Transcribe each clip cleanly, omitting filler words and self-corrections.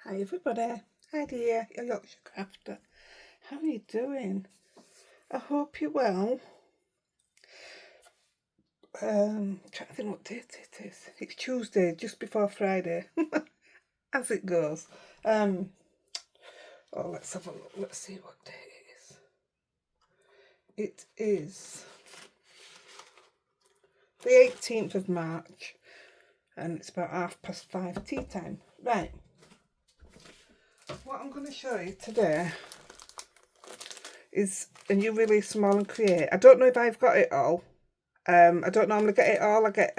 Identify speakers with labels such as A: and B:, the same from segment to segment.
A: Hi everybody, Heidi here, your Yorkshire crafter. How are you doing? I hope you're well. Trying to think what date it is. It's Tuesday, just before Friday, as it goes. Let's have a look. Let's see what day it is. It is the 18th of March, and it's about 5:30 tea time. Right. What I'm going to show you today is a new release from Aall and Create. I don't know if I've got it all. I don't normally get it all. I get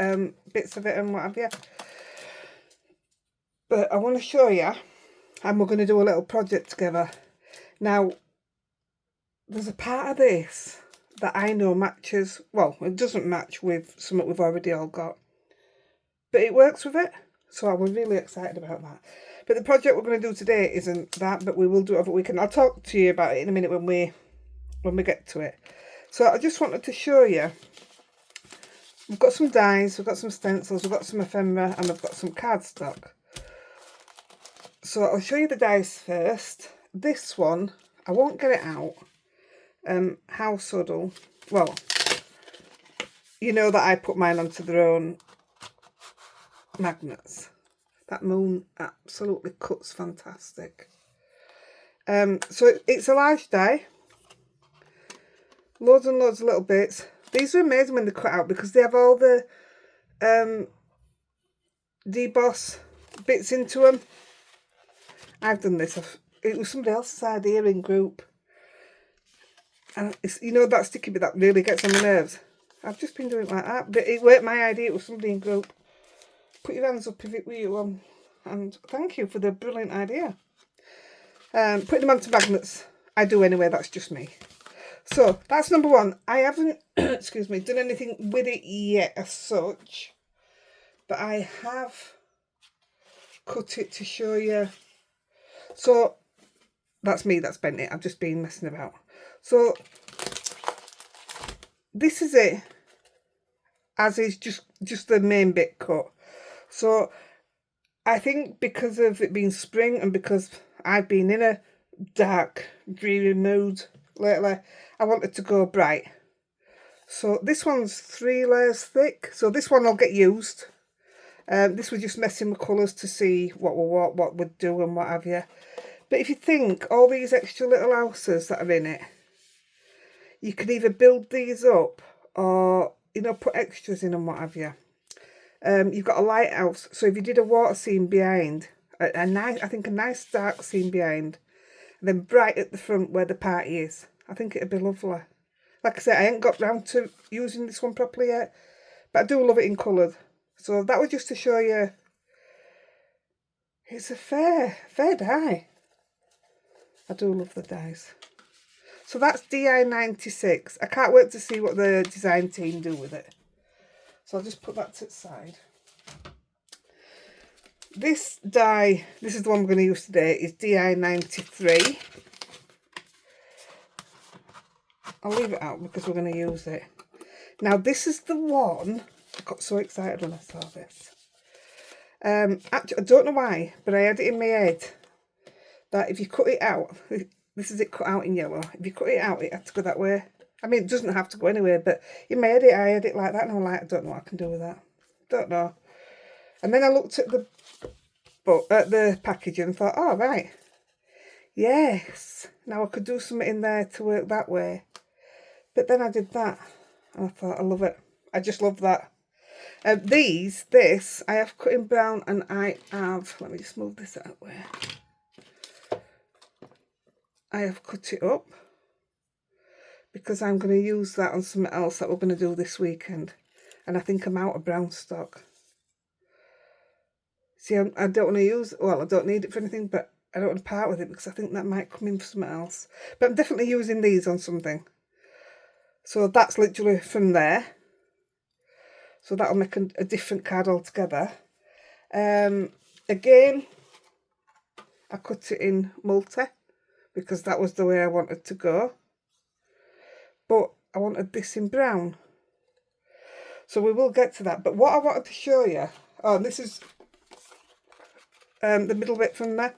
A: bits of it and what have you. But I want to show you, and we're going to do a little project together. Now, there's a part of this that I know matches, well, it doesn't match with something we've already all got. But it works with it, so I was really excited about that. But the project we're going to do today isn't that, but we will do it over the weekend. I'll talk to you about it in a minute when we get to it. So I just wanted to show you. We've got some dies, we've got some stencils, we've got some ephemera, and we've got some cardstock. So I'll show you the dies first. This one, I won't get it out. House Huddle. Well, you know that I put mine onto their own magnets. That moon absolutely cuts fantastic. So it's a large die. Loads and loads of little bits. These are amazing when they're cut out because they have all the deboss bits into them. I've done this. It was somebody else's idea in group. And it's, you know, that sticky bit that really gets on my nerves. I've just been doing it like that. But it weren't my idea. It was somebody in group. Put your hands up if it were you. And thank you for the brilliant idea. Putting them onto magnets. I do anyway. That's just me. So that's number one. I haven't, excuse me, done anything with it yet as such, but I have cut it to show you. So that's me, that's bent it. I've just been messing about. So this is it, as is just the main bit cut. So I think because of it being spring and because I've been in a dark, dreary mood lately, I wanted to go bright. So this one's 3 layers thick. So this one will get used. This was just messing with colours to see what would do and what have you. But if you think all these extra little houses that are in it, you can either build these up or, you know, put extras in and what have you. You've got a lighthouse. So if you did a water scene behind, a nice dark scene behind, and then bright at the front where the party is, I think it'd be lovely. Like I said, I ain't got round to using this one properly yet, but I do love it in coloured. So that was just to show you, it's a fair die. I do love the dies. So that's DI96. I can't wait to see what the design team do with it. So I'll just put that to the side. This die, this is the one we're going to use today, is DI93. I'll leave it out because we're going to use it. Now this is the one, I got so excited when I saw this. Actually, I don't know why, but I had it in my head that if you cut it out, this is it cut out in yellow. If you cut it out, it had to go that way. I mean, it doesn't have to go anywhere, but in my head, I had it like that, and I'm like, I don't know what I can do with that. Don't know. And then I looked at the package and thought, oh, right. Yes. Now I could do something in there to work that way. But then I did that, and I thought, I love it. I just love that. This, I have cut in brown, and I have, let me just move this out way. I have cut it up because I'm going to use that on something else that we're going to do this weekend. And I think I'm out of brown stock. See, I don't want to use, well, I don't need it for anything, but I don't want to part with it because I think that might come in for something else. But I'm definitely using these on something. So that's literally from there. So that'll make a different card altogether. Again, I cut it in multi because that was the way I wanted to go. But I wanted this in brown. So we will get to that. But what I wanted to show you, oh, this is the middle bit from there.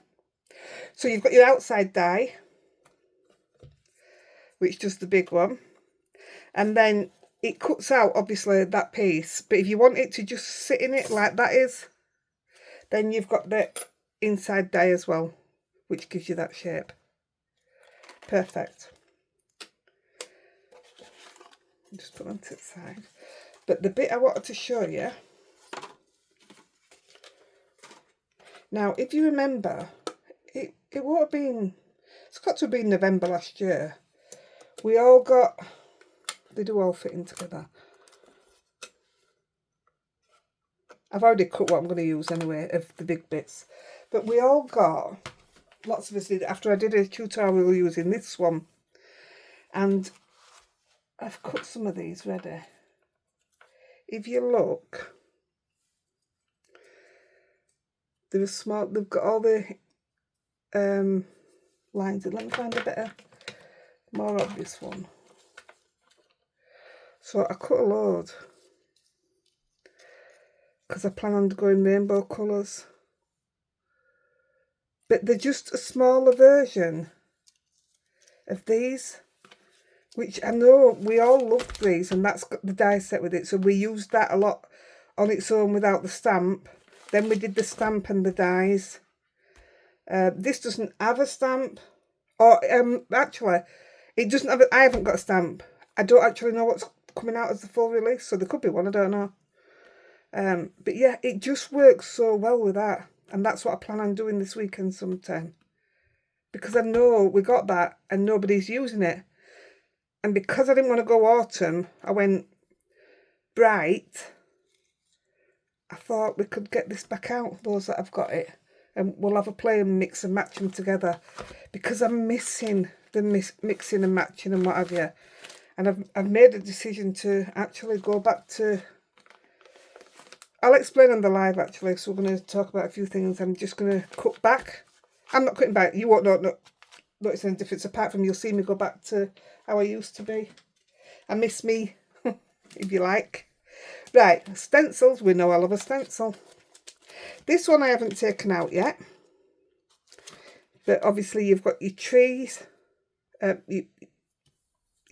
A: So you've got your outside die, which does the big one. And then it cuts out, obviously, that piece. But if you want it to just sit in it like that is, then you've got the inside die as well, which gives you that shape. Perfect. Just put them to the side. But the bit I wanted to show you, now if you remember, it would have been, it's got to have been November last year. We all got, they do all fit in together. I've already cut what I'm going to use anyway, of the big bits. But we all got, lots of us did, after I did a tutorial using this one. And I've cut some of these ready. If you look, they're small, they've got all the lines. Let me find a better, more obvious one. So I cut a load because I plan on going rainbow colours. But they're just a smaller version of these, which I know we all loved these, and that's got the die set with it. So we used that a lot on its own without the stamp. Then we did the stamp and the dies. This doesn't have a stamp. Or actually, it doesn't have I haven't got a stamp. I don't actually know what's coming out as the full release, so there could be one, I don't know. But yeah, it just works so well with that. And that's what I plan on doing this weekend sometime. Because I know we got that and nobody's using it. And because I didn't want to go autumn, I went bright. I thought we could get this back out, those that have got it. And we'll have a play and mix and match them together. Because I'm missing the mixing and matching and what have you. And I've made a decision to actually go back to... I'll explain on the live actually, so we're going to talk about a few things. I'm just going to cut back. I'm not cutting back. You won't notice any difference apart from you'll see me go back to how I used to be. I miss me, if you like. Right, stencils. We know I love a stencil. This one I haven't taken out yet. But obviously you've got your trees. You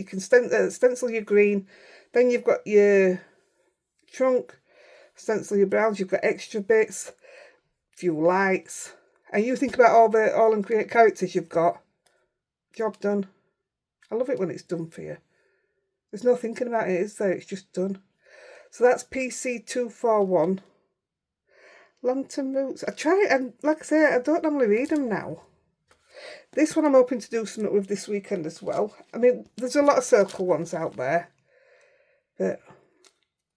A: can stencil your green. Then you've got your trunk. Stencil your browns. You've got extra bits. Few lights. And you think about all the Aall and Create characters you've got. Job done. I love it when it's done for you. There's no thinking about it, is there? It's just done. So that's PC241. Lantern Roots. I try, and like I say, I don't normally read them now. This one I'm hoping to do something with this weekend as well. I mean, there's a lot of circle ones out there. But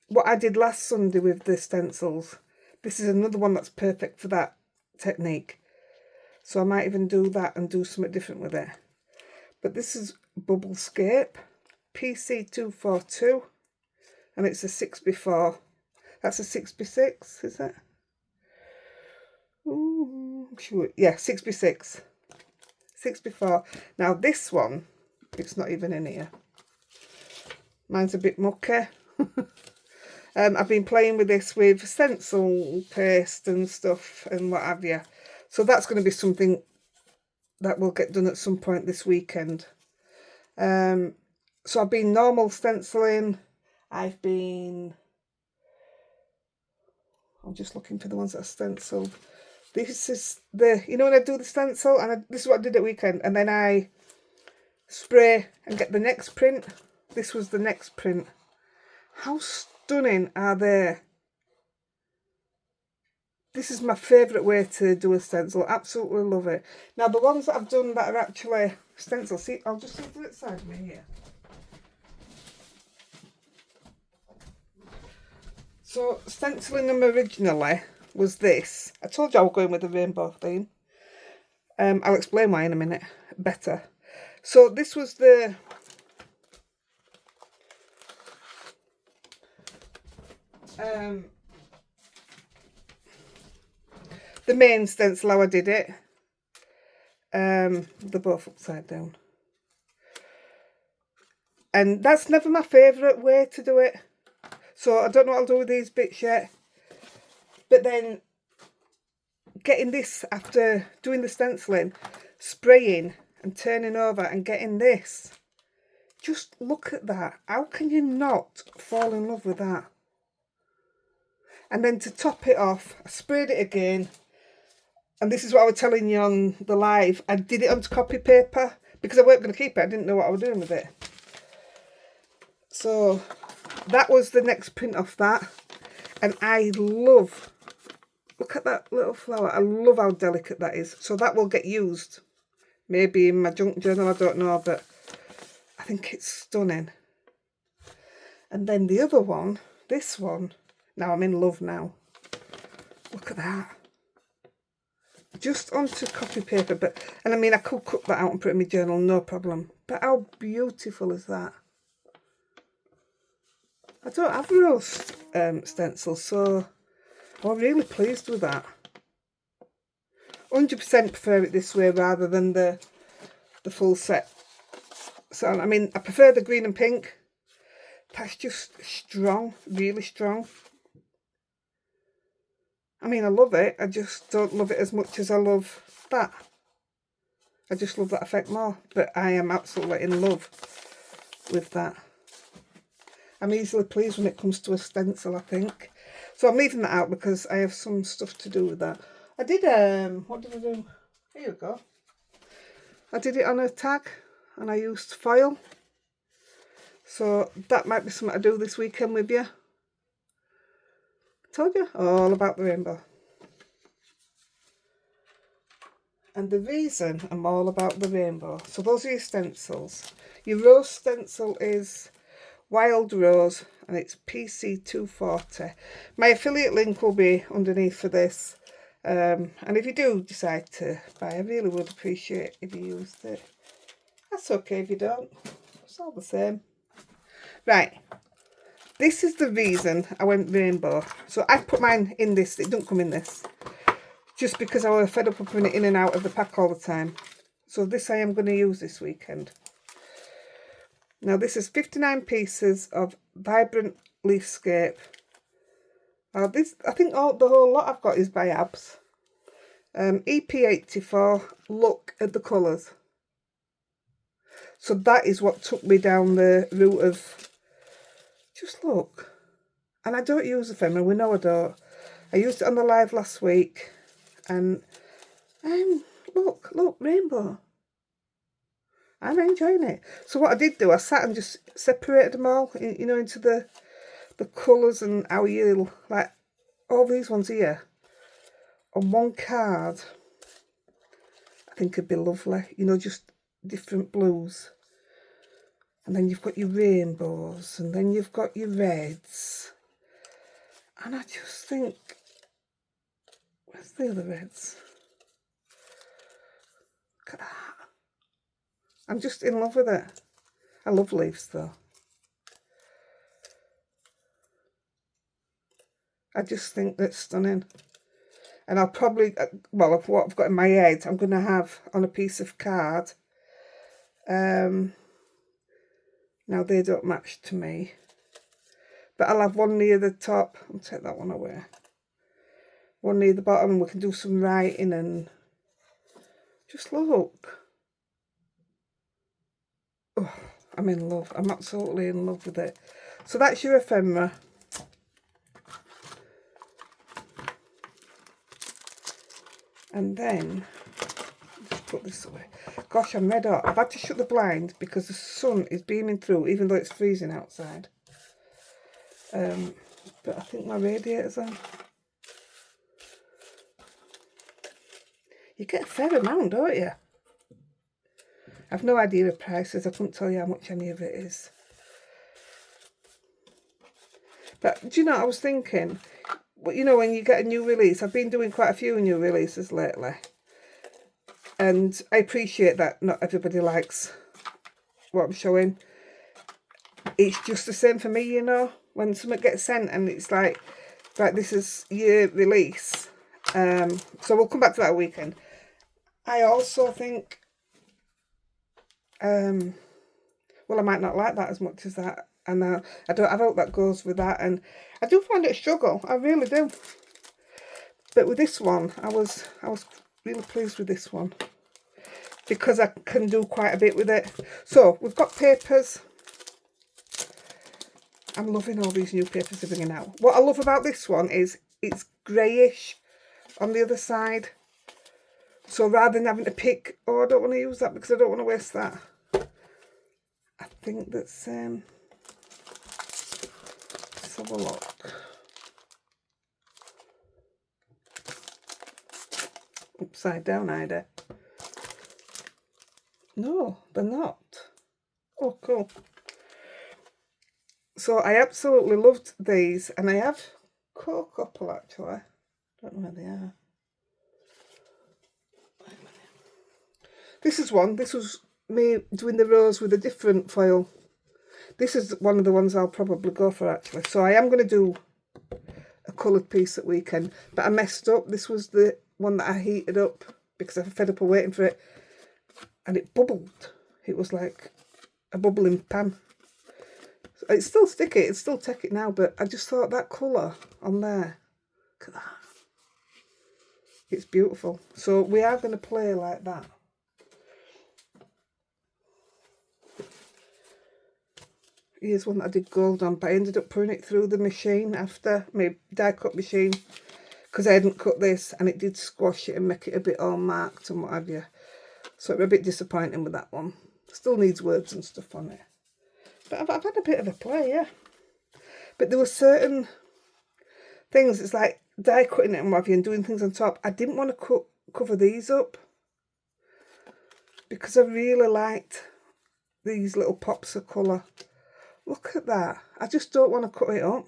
A: what I did last Sunday with the stencils, this is another one that's perfect for that technique. So I might even do that and do something different with it. But this is Bubblescape, PC242, and it's a 6x4. That's a 6x6, is it? Ooh, sure. Yeah, 6x6. 6x4. Now this one, it's not even in here. Mine's a bit mucky. I've been playing with this with stencil paste and stuff and what have you. So that's going to be something that will get done at some point this weekend. So I've been normal stenciling. I'm just looking for the ones that are stenciled. This is the, you know when I do the stencil, and this is what I did at weekend, and then I spray and get the next print. This was the next print. How stunning are they? This is my favourite way to do a stencil. Absolutely love it. Now the ones that I've done that are actually stencil, see, I'll just leave it beside me here. So stenciling them originally was this. I told you I was going with the rainbow theme. I'll explain why in a minute better. So this was the main stencil how I did it. They're both upside down. And that's never my favourite way to do it. So I don't know what I'll do with these bits yet. But then getting this after doing the stenciling, spraying and turning over and getting this. Just look at that. How can you not fall in love with that? And then to top it off, I sprayed it again. And this is what I was telling you on the live. I did it onto copy paper because I weren't going to keep it. I didn't know what I was doing with it. So that was the next print off that. And I love, look at that little flower. I love how delicate that is. So that will get used. Maybe in my junk journal, I don't know. But I think it's stunning. And then the other one, this one. Now I'm in love now. Look at that. Just onto copy paper, and I mean I could cut that out and put it in my journal, no problem. But how beautiful is that? I don't have rose stencils, so I'm really pleased with that. 100% prefer it this way rather than the full set. So I mean I prefer the green and pink. That's just strong, really strong. I mean, I love it. I just don't love it as much as I love that. I just love that effect more. But I am absolutely in love with that. I'm easily pleased when it comes to a stencil, I think. So I'm leaving that out because I have some stuff to do with that. I did, what did I do? Here we go. I did it on a tag and I used foil. So that might be something to do this weekend with you. Told you all about the rainbow. And the reason I'm all about the rainbow, so those are your stencils. Your rose stencil is Wild Rose and it's PC240. My affiliate link will be underneath for this. And if you do decide to buy, I really would appreciate if you used it. That's okay if you don't. It's all the same. Right. This is the reason I went rainbow. So I put mine in this. It don't come in this. Just because I was fed up of putting it in and out of the pack all the time. So this I am going to use this weekend. Now this is 59 pieces of Vibrant Leafscape. This I think the whole lot I've got is by Abs. EP84. Look at the colours. So that is what took me down the route of... Just look. And I don't use ephemera, we know I don't. I used it on the live last week. And look, rainbow. I'm enjoying it. So what I did do, I sat and just separated them all, you know, into the colours and how you, like, all these ones here. On one card, I think it'd be lovely. You know, just different blues. And then you've got your rainbows, and then you've got your reds. And I just think, where's the other reds? Look at that. I'm just in love with it. I love leaves though. I just think that's stunning. And I'll probably, well, of what I've got in my head, I'm going to have on a piece of card. Now they don't match to me. But I'll have one near the top. I'll take that one away. One near the bottom and we can do some writing and just look. Oh, I'm in love. I'm absolutely in love with it. So that's your ephemera. And then, just put this away. Gosh, I'm red hot. I've had to shut the blind because the sun is beaming through, even though it's freezing outside. But I think my radiator's on. You get a fair amount, don't you? I've no idea of prices. I couldn't tell you how much any of it is. But do you know, I was thinking, you know, when you get a new release, I've been doing quite a few new releases lately. And I appreciate that not everybody likes what I'm showing. It's just the same for me, you know. When something gets sent and it's like this is your release. So we'll come back to that weekend. I also think, well, I might not like that as much as that. And I hope that goes with that. And I do find it a struggle. I really do. But with this one, I was really pleased with this one because I can do quite a bit with it. So we've got papers. I'm loving all these new papers they're bringing out. What I love about this one is it's greyish on the other side. So rather than having to pick, oh, I don't want to use that because I don't want to waste that. I think that's, let's have a look. Upside down, Heidi. No, they're not. Oh, cool. So I absolutely loved these, and I have cut a couple actually. I don't know where they are. This is one. This was me doing the rose with a different foil. This is one of the ones I'll probably go for actually. So I am going to do a coloured piece at weekend, but I messed up. This was the one that I heated up because I fed up of waiting for it, and it bubbled. It was like a bubbling pan. It's still sticky, it's still take it now, but I just thought that colour on there, look at that. It's beautiful. So we are going to play like that. Here's one that I did gold on, but I ended up putting it through the machine after my die cut machine because I hadn't cut this, and it did squash it and make it a bit all marked and what have you. So it was a bit disappointing with that one. Still needs words and stuff on it. But I've had a bit of a play, yeah. But there were certain things, it's like die cutting it and what have you and doing things on top. I didn't want to cover these up because I really liked these little pops of colour. Look at that. I just don't want to cut it up.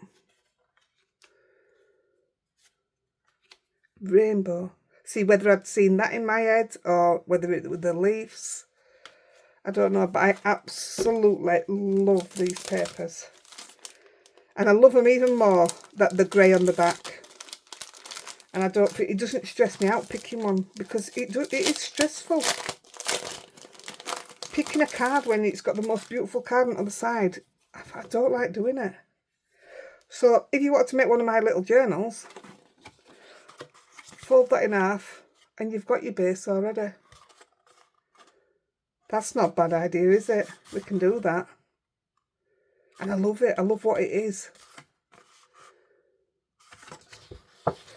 A: Rainbow. See whether I'd seen that in my head or whether it was the leaves. I don't know, but I absolutely love these papers. And I love them even more that the grey on the back. And I don't think, it doesn't stress me out picking one because it is stressful. Picking a card when it's got the most beautiful card on the other side, I don't like doing it. So if you want to make one of my little journals, fold that in half and you've got your base already. That's not a bad idea, is it? We can do that. And I love it. I love what it is.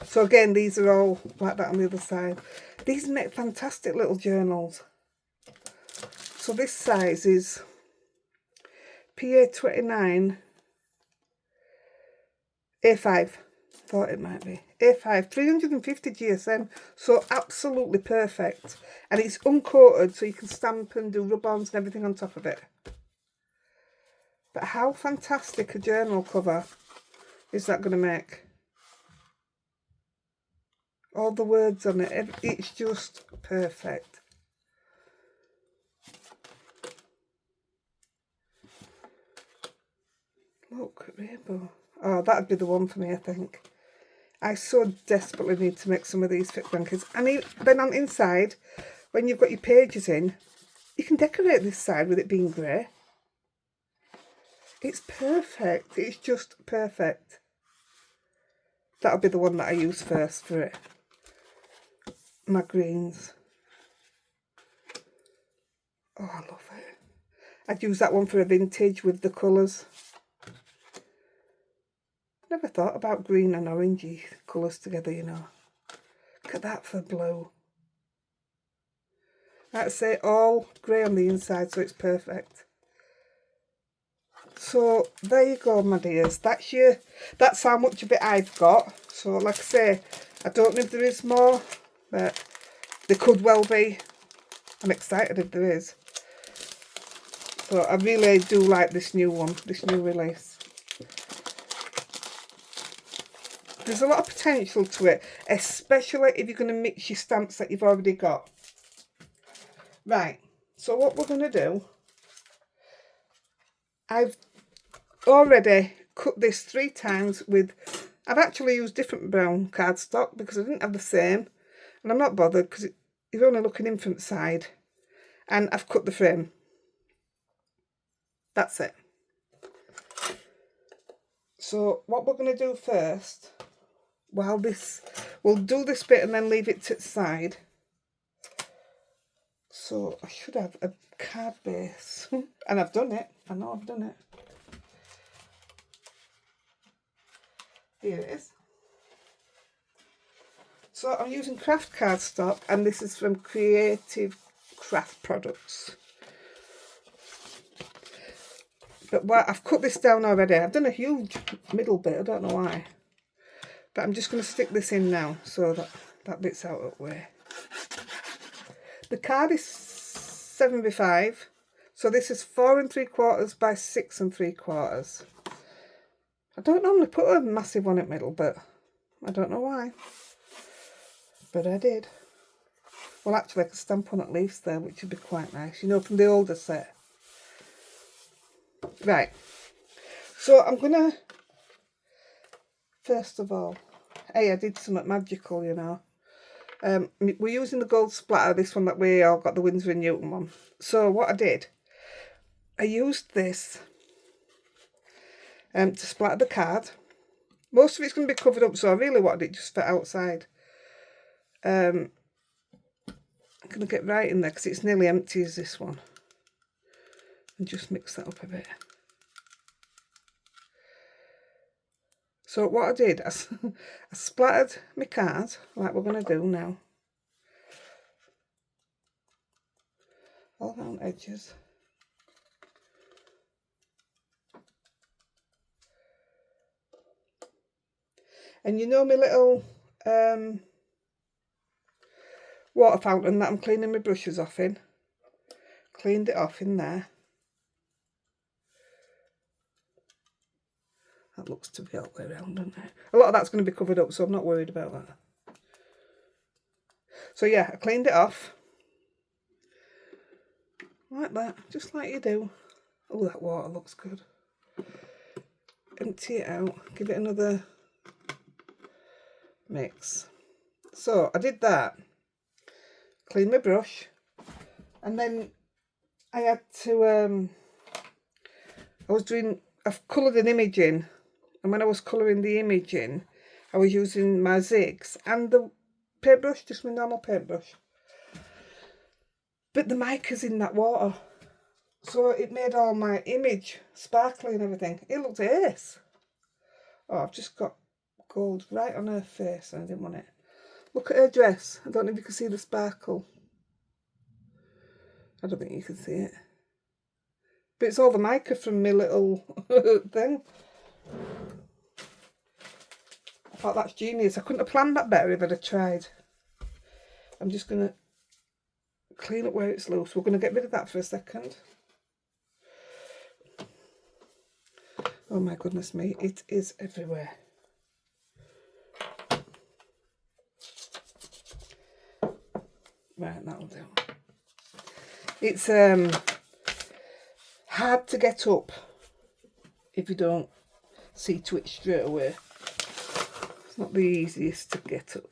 A: So again, these are all like that on the other side. These make fantastic little journals. So this size is PA29 A5. Thought it might be A5, 350 GSM, so absolutely perfect. And it's uncoated, so you can stamp and do rub-ons and everything on top of it. But how fantastic a journal cover is that going to make? All the words on it, it's just perfect. Look, rainbow. Oh, that'd be the one for me, I think. I so desperately need to make some of these fit blankets. And then on inside, when you've got your pages in, you can decorate this side with it being grey. It's perfect. It's just perfect. That'll be the one that I use first for it. My greens. Oh, I love it. I'd use that one for a vintage with the colours. Never thought about green and orangey colours together, you know. Look at that for blue. That's it, all grey on the inside, so it's perfect. So there you go, my dears. That's how much of it I've got. So like I say, I don't know if there is more, but there could well be. I'm excited if there is. So I really do like this new one, this new release. There's a lot of potential to it, especially if you're going to mix your stamps that you've already got. Right, so what we're going to do, I've already cut this 3 times with, I've actually used different brown cardstock because I didn't have the same. And I'm not bothered because you're only looking in from the side. And I've cut the frame. That's it. So what we're going to do first, while this, we'll do this bit and then leave it to the side. So I should have a card base. And I've done it. I know I've done it. Here it is. So I'm using craft cardstock, and this is from Creative Craft Products. But I've cut this down already. I've done a huge middle bit, I don't know why. But I'm just going to stick this in now so that that bit's out of the way. The card is 7x5. So this is 4 3/4 by 6 3/4. I don't normally put a massive one in the middle, but I don't know why. But I did. Well, actually, I could stamp on at least there, which would be quite nice. You know, from the older set. Right. So I'm going to, first of all, hey, I did something magical, you know. We're using the gold splatter, this one that we all got, the Winsor & Newton one. So what I did, I used this to splatter the card. Most of it's going to be covered up, so I really wanted it just for outside. I'm going to get right in there because it's nearly empty as this one. And just mix that up a bit. So what I did, I splattered my card, like we're going to do now. All around edges. And you know my little water fountain that I'm cleaning my brushes off in? Cleaned it off in there. That looks to be all the way around, doesn't it? A lot of that's going to be covered up, so I'm not worried about that. So yeah, I cleaned it off. Like that, just like you do. Oh, that water looks good. Empty it out, give it another mix. So I did that. Clean my brush. And then I had to, I've coloured an image in. And when I was colouring the image in, I was using my zigs and the paintbrush, just my normal paintbrush. But the mica's in that water. So it made all my image sparkly and everything. It looked ace. Oh, I've just got gold right on her face and I didn't want it. Look at her dress. I don't know if you can see the sparkle. I don't think you can see it. But it's all the mica from my little thing. I thought that's genius. I couldn't have planned that better if I'd have tried. I'm just going to clean up where it's loose. We're going to get rid of that for a second. Oh my goodness me, it is everywhere. Right, that'll do. It's hard to get up if you don't see to it straight away. It's not the easiest to get up.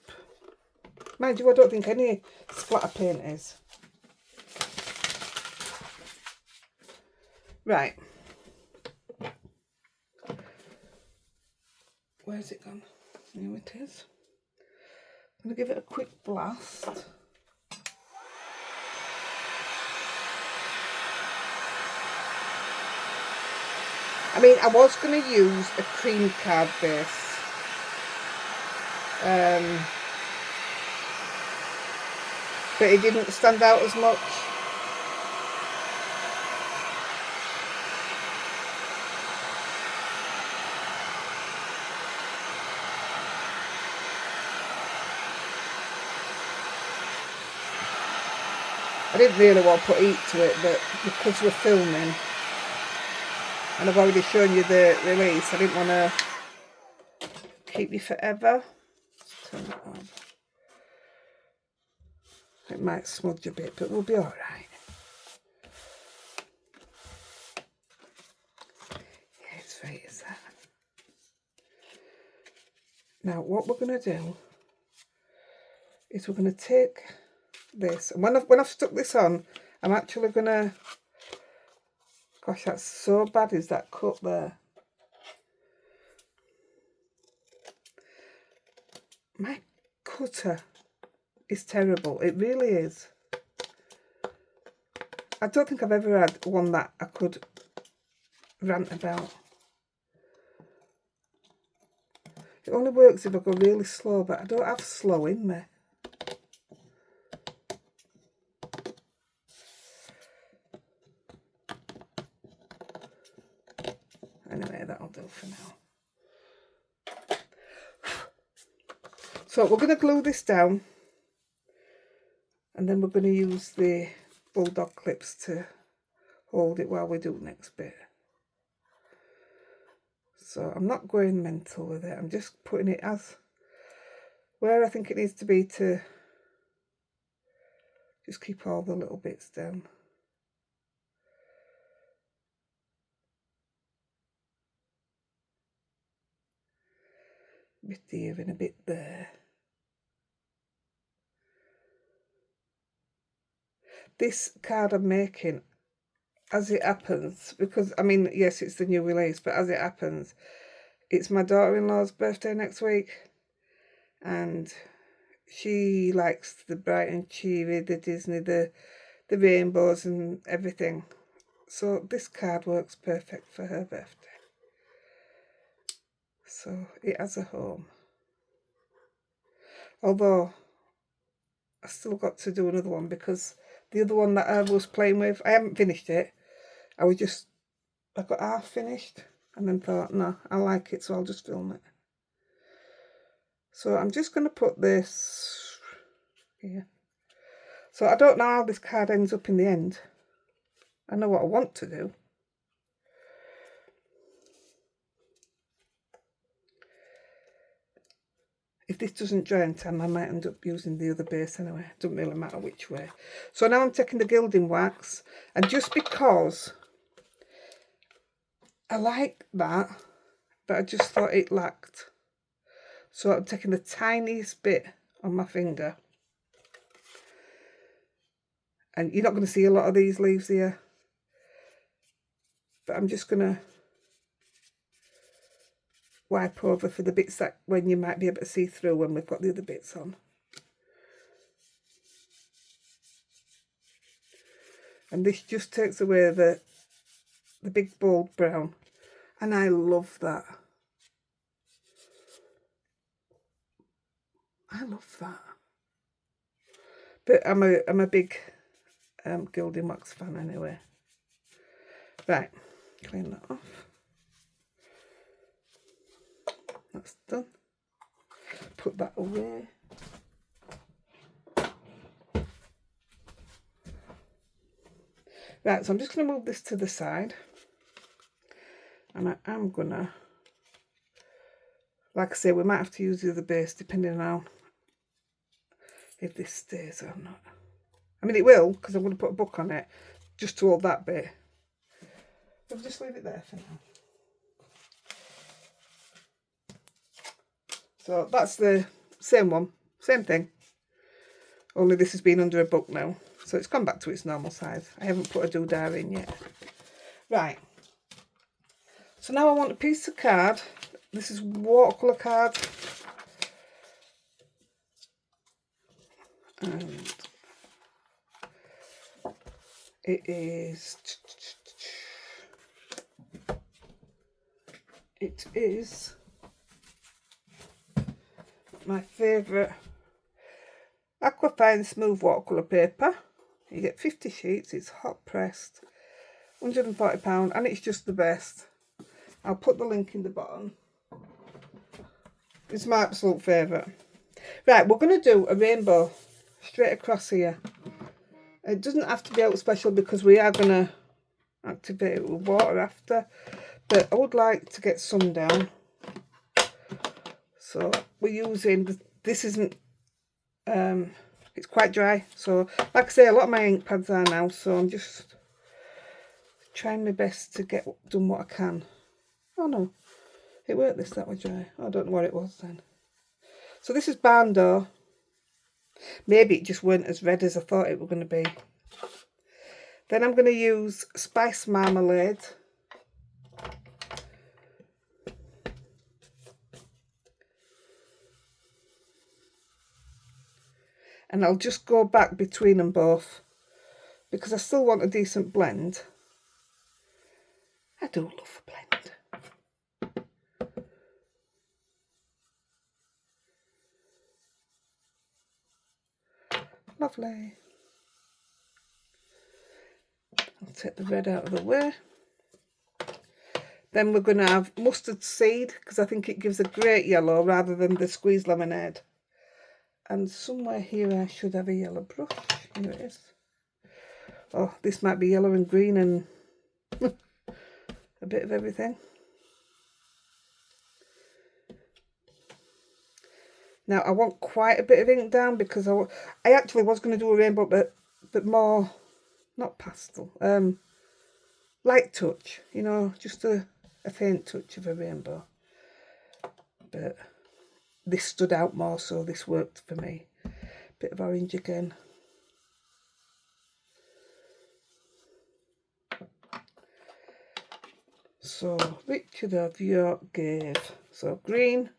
A: Mind you, I don't think any splatter paint is. Right. Where's it gone? Here it is. I'm going to give it a quick blast. I mean, I was going to use a cream card base. But it didn't stand out as much. I didn't really want to put heat to it, but because we're filming and I've already shown you the release, I didn't want to keep you forever. Turn it on. It might smudge a bit, but we'll be all right. Yeah, it's right as that. Now, what we're going to do is we're going to take this, and when I've stuck this on, I'm actually going to, gosh, that's so bad, is that cut there. My cutter is terrible. It really is. I don't think I've ever had one that I could rant about. It only works if I go really slow, but I don't have slow in me. Anyway, that'll do for now. So we're going to glue this down, and then we're going to use the bulldog clips to hold it while we do the next bit. So I'm not going mental with it, I'm just putting it as where I think it needs to be to just keep all the little bits down. A bit here and a bit there. This card I'm making, as it happens, because I mean, yes, it's the new release, but as it happens, it's my daughter-in-law's birthday next week, and she likes the bright and cheery, the Disney, the rainbows and everything. So this card works perfect for her birthday. So it has a home. Although I still got to do another one because the other one that I was playing with, I haven't finished it. I got half finished and then thought, no, I like it, so I'll just film it. So I'm just going to put this here. So I don't know how this card ends up in the end. I know what I want to do. If this doesn't dry in time, I might end up using the other base anyway. It doesn't really matter which way. So now I'm taking the gilding wax, and just because I like that, but I just thought it lacked. So I'm taking the tiniest bit on my finger. And you're not going to see a lot of these leaves here. But I'm just going to wipe over for the bits that when you might be able to see through when we've got the other bits on. And this just takes away the big bold brown. And I love that. I love that. But I'm a big gilding wax fan anyway. Right, clean that off. That's done. Put that away. Right, so I'm just going to move this to the side. And I am going to, like I say, we might have to use the other base depending on if this stays or not. I mean, it will, because I'm going to put a book on it just to hold that bit. I'll just leave it there for now. So that's the same one, same thing. Only this has been under a book now. So it's gone back to its normal size. I haven't put a doodah in yet. Right. So now I want a piece of card. This is watercolour card. And it is my favourite Aquafine Smooth Watercolour paper. You get 50 sheets, it's hot pressed, £140, and it's just the best. I'll put the link in the bottom. It's my absolute favourite. Right, we're going to do a rainbow straight across here. It doesn't have to be out special because we are going to activate it with water after, but I would like to get some down. So we're using, this isn't, it's quite dry, so like I say, a lot of my ink pads are now, so I'm just trying my best to get done what I can. Oh no, it weren't this that was dry. I don't know what it was then. So this is barn door. Maybe it just weren't as red as I thought it were going to be. Then I'm going to use spice marmalade. and I'll just go back between them both because I still want a decent blend. I do love a blend. Lovely. I'll take the red out of the way. Then we're going to have mustard seed because I think it gives a great yellow rather than the squeezed lemonade. And somewhere here I should have a yellow brush. Here it is. Oh, this might be yellow and green and a bit of everything. Now I want quite a bit of ink down because I actually was going to do a rainbow, but more, not pastel, light touch, you know, just a faint touch of a rainbow. But this stood out more, so this worked for me. Bit of orange again. So Richard of York gave, so green.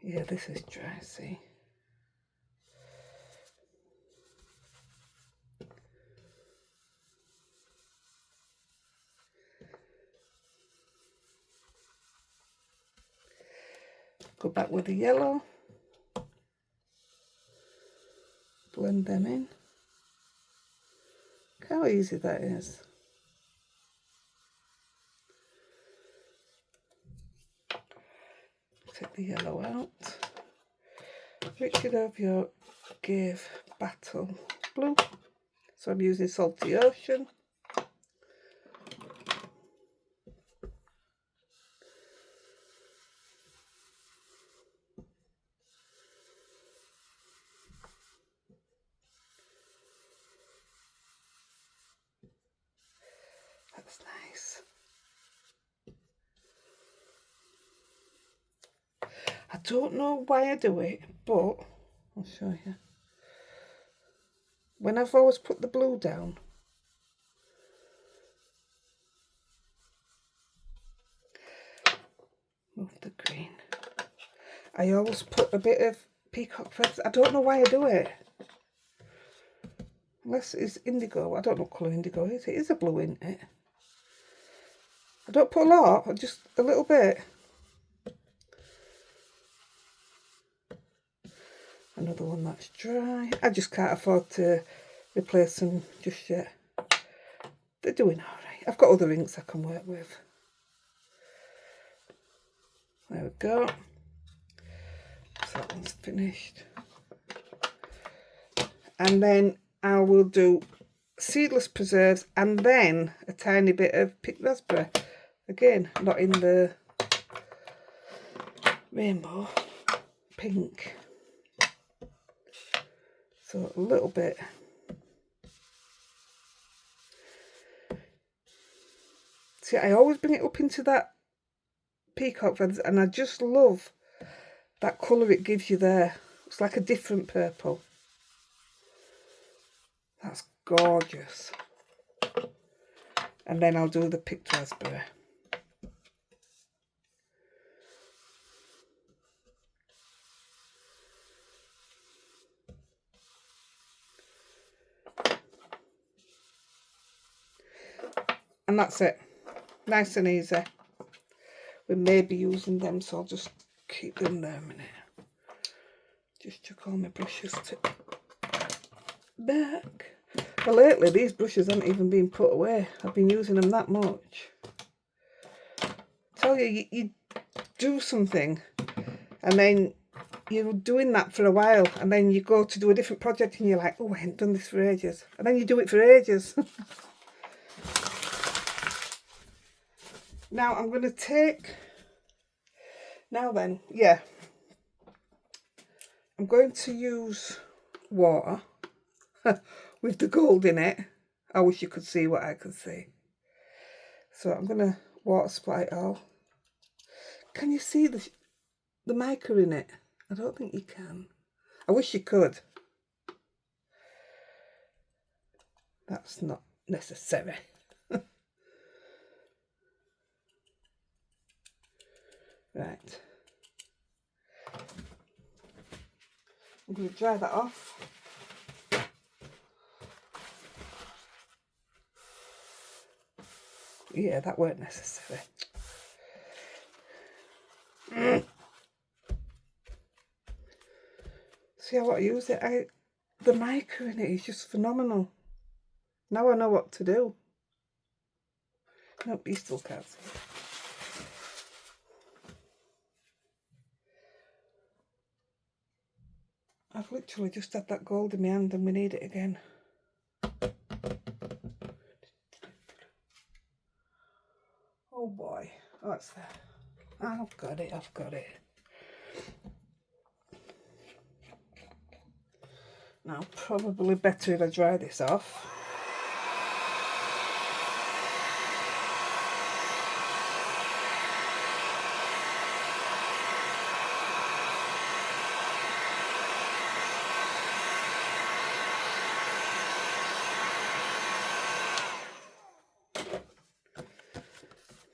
A: Yeah, this is dry, see. Go back with the yellow. Blend them in. Look how easy that is. Take the yellow out. Richard of York gave Battle Blue. So I'm using Salty Ocean. That's nice. I don't know why I do it, but I'll show you. When I've always put the blue down, move the green, I always put a bit of peacock feathers. I don't know why I do it. Unless it's indigo. I don't know what colour indigo is. It is a blue, isn't it? I don't put a lot, just a little bit. Another one that's dry. I just can't afford to replace them just yet. They're doing alright. I've got other inks I can work with. There we go. So that one's finished. And then I will do seedless preserves and then a tiny bit of picked raspberry. Again, not in the rainbow pink. So a little bit. See, I always bring it up into that peacock feathers and I just love that colour it gives you there. It's like a different purple. That's gorgeous. And then I'll do the picked raspberry. And that's it. Nice and easy. We may be using them, so I'll just keep them there a minute. Just chuck all my brushes to back. Well, lately these brushes haven't even been put away. I've been using them that much. I tell you, you do something and then you're doing that for a while and then you go to do a different project and you're like, oh, I haven't done this for ages. And then you do it for ages. Now I'm going to take, now then, yeah, I'm going to use water with the gold in it. I wish you could see what I could see. So I'm going to water splat it all. Can you see the mica in it? I don't think you can. I wish you could. That's not necessary. Right. I'm going to dry that off. Yeah, that weren't necessary. See how I use it? The mica in it is just phenomenal. Now I know what to do. Nope, you still can't see it. I've literally just had that gold in my hand and we need it again. Oh boy, what's that? I've got it. Now, probably better if I dry this off.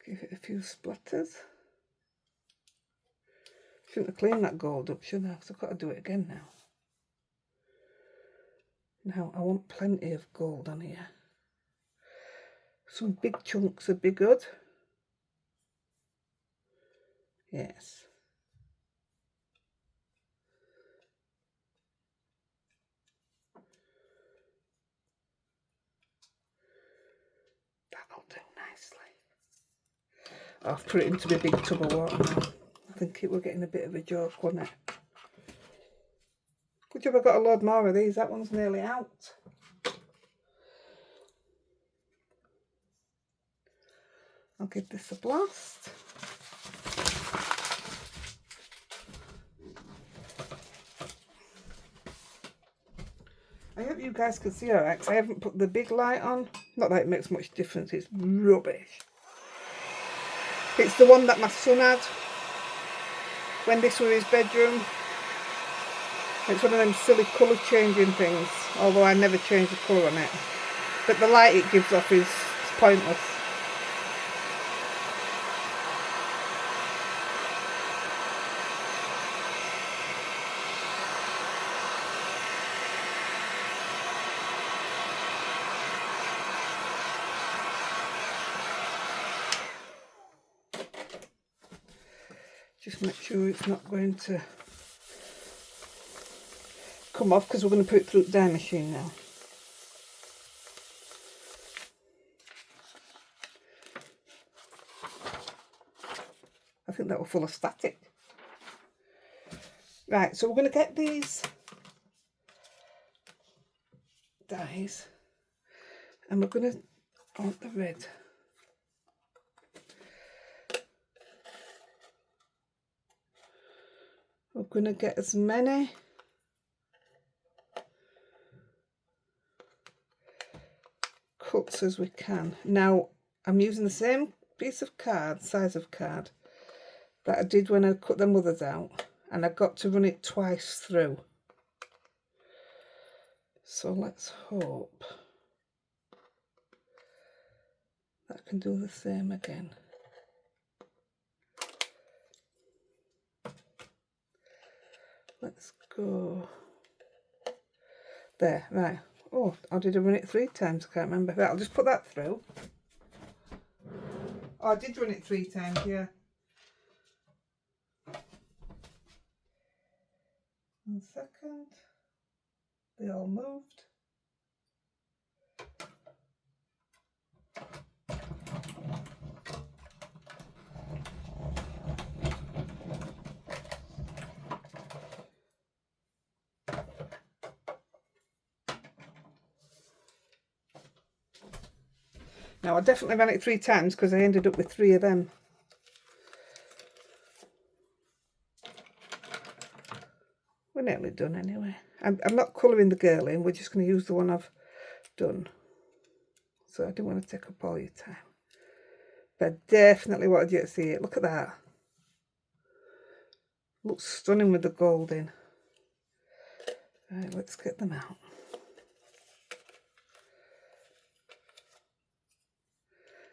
A: Give it a few splatters. Shouldn't have cleaned that gold up, should I? Because I've got to do it again now. Now, I want plenty of gold on here. Some big chunks would be good. Yes. That'll do nicely. I've put it into the big tub of water now. I think it was getting a bit of a joke, wasn't it? Good job I got a load more of these. That one's nearly out. I'll give this a blast. I hope you guys can see alright, because I haven't put the big light on. Not that it makes much difference, it's rubbish. It's the one that my son had when this was his bedroom. It's one of them silly colour changing things, although I never change the colour on it. But the light it gives off is pointless. Just make sure it's not going to come off, because we're going to put it through the dye machine now. I think that was full of static. Right, so we're going to get these dyes and we're going to want the red. We're going to get as many cuts as we can. Now, I'm using the same piece of card, size of card, that I did when I cut them others out, and I got to run it twice through. So let's hope that I can do the same again. Let's go there, right. Oh, I did run it 3 times, I can't remember. Right, I'll just put that through. Oh, I did run it 3 times, yeah. 1 second. They all moved. Now, I definitely ran it 3 times because I ended up with 3 of them. We're nearly done anyway. I'm not colouring the girl in, we're just going to use the one I've done. So I didn't want to take up all your time. But I definitely wanted you to see it. Look at that. Looks stunning with the gold in. Right, let's get them out.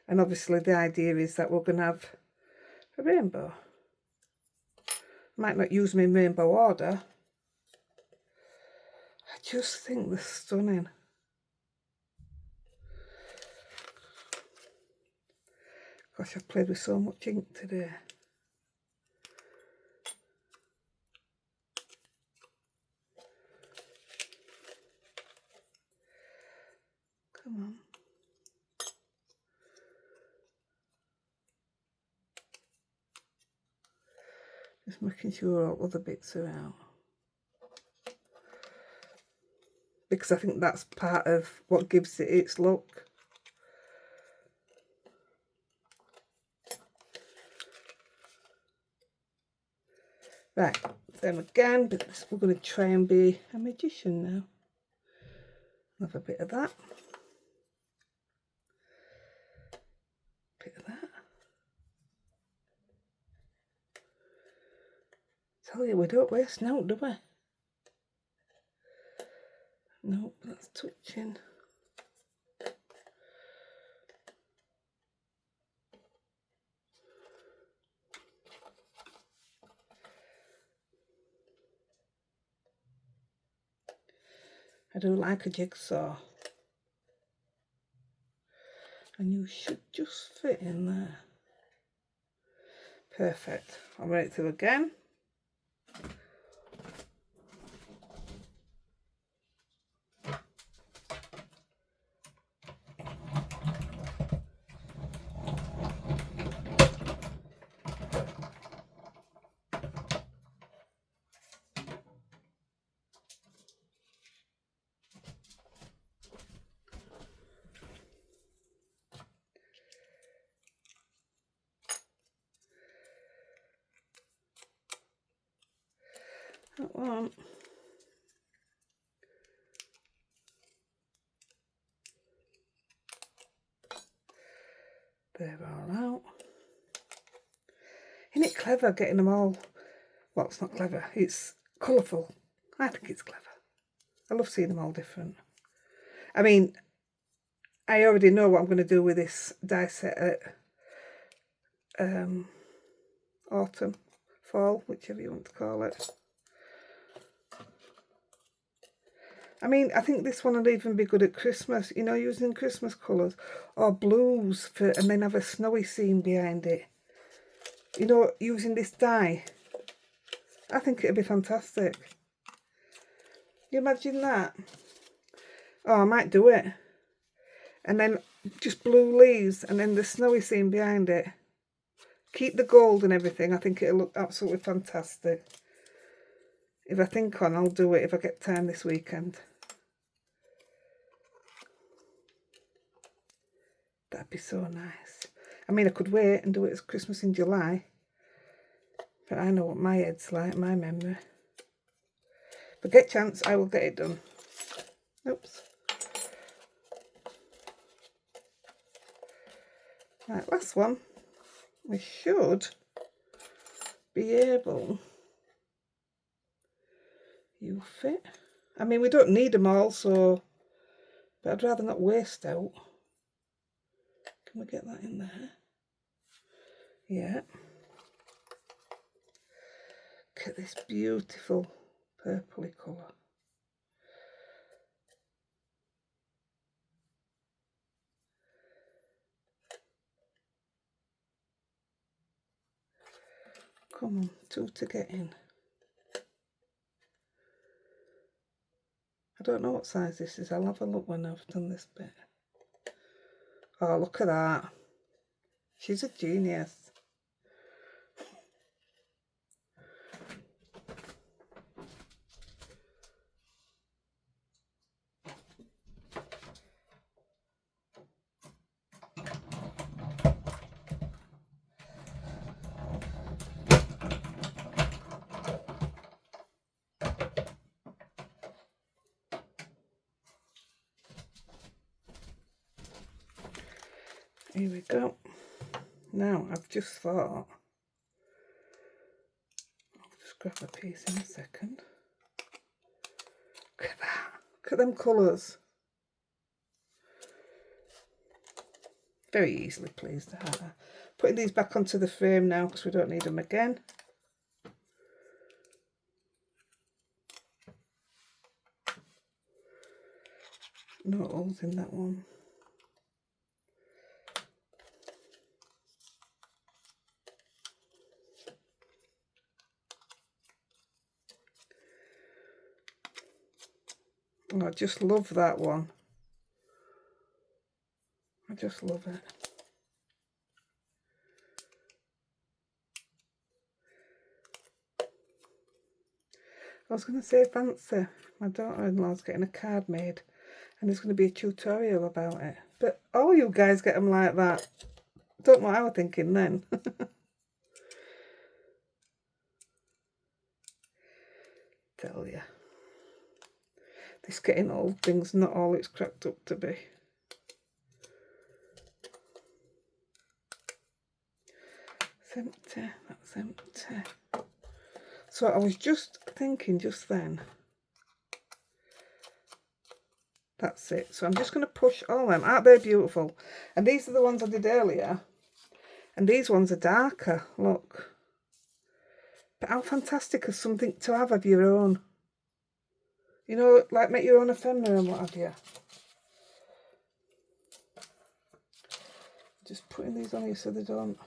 A: And obviously the idea is that we're going to have a rainbow. Might not use them in rainbow order. I just think they're stunning. Gosh, I've played with so much ink today. Come on. Just making sure all other bits are out. Because I think that's part of what gives it its look. Right, them again, but we're going to try and be a magician now. Have a bit of that. Bit of that. Tell you, we don't waste now, do we? Nope, that's touching. I do like a jigsaw. And you should just fit in there. Perfect. I'll run it through again. That one. They're all out. Isn't it clever getting them all? Well, it's not clever. It's colourful. I think it's clever. I love seeing them all different. I mean, I already know what I'm going to do with this die set at autumn, fall, whichever you want to call it. I mean, I think this one will even be good at Christmas, you know, using Christmas colours or blues and then have a snowy scene behind it. You know, using this die. I think it'd be fantastic. You imagine that? Oh, I might do it. And then just blue leaves and then the snowy scene behind it. Keep the gold and everything. I think it'll look absolutely fantastic. If I think on, I'll do it if I get time this weekend. That'd be so nice. I mean, I could wait and do it as Christmas in July. But I know what my head's like, my memory. If I get a chance, I will get it done. Oops. Right, last one. We should be able... You fit. I mean, we don't need them all, so... But I'd rather not waste out. Can we get that in there? Yeah. Look at this beautiful purpley colour. Come on, 2 to get in. I don't know what size this is. I'll have a look when I've done this bit. Oh, look at that. She's a genius. Here we go. Now, I've just thought, I'll just grab a piece in a second. Look at that. Look at them colours. Very easily pleased. Putting these back onto the frame now because we don't need them again. No holes in that one. Oh, I just love that one. I just love it. I was going to say fancy. My daughter-in-law's getting a card made and there's going to be a tutorial about it. But all you guys get them like that. Don't know what I was thinking then. Tell ya. This getting old thing's not all it's cracked up to be. It's empty. That's empty. So I was just thinking just then. That's it. So I'm just going to push all them. Aren't they beautiful? And these are the ones I did earlier. And these ones are darker. Look. But how fantastic is something to have of your own? You know, like make your own ephemera and what have you. Just putting these on here so they don't...